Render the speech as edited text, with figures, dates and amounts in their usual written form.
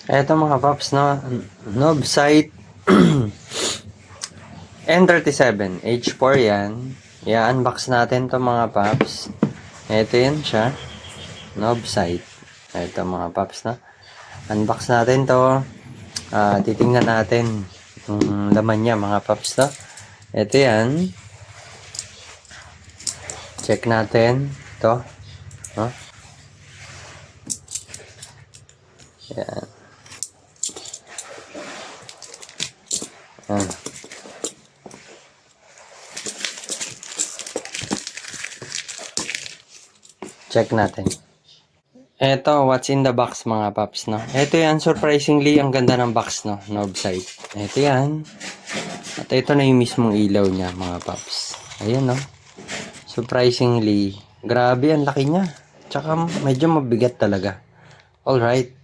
Eto mga paps, no? Novsite N37 H4 yan. I-unbox natin to mga paps. Eto yan siya. Novsite. Eto mga paps, no? Unbox natin to. Titingnan natin yung laman niya mga paps, no? Eto yan. Check natin to. No? Yan. Yan. Check natin. Eto, what's in the box mga paps, no? Eto yan, surprisingly, ang ganda ng box, no? Novsite. Eto yan. At ito na yung mismong ilaw niya mga paps. Ayan, no? Surprisingly, grabe, ang laki niya. Tsaka medyo mabigat talaga. Alright.